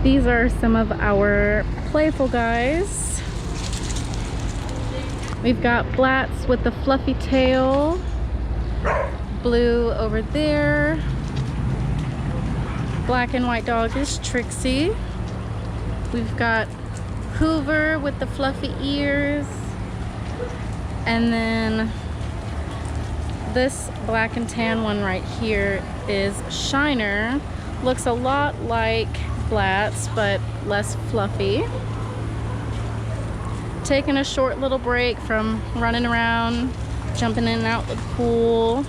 These are some of our playful guys. We've got Blatz with the fluffy tail, Blue over there. Black and white dog is Trixie. We've got Hoover with the fluffy ears. And then this black and tan one right here is Shiner. Looks a lot like Blatz, but less fluffy. Taking a short little break from running around, jumping in and out of the pool.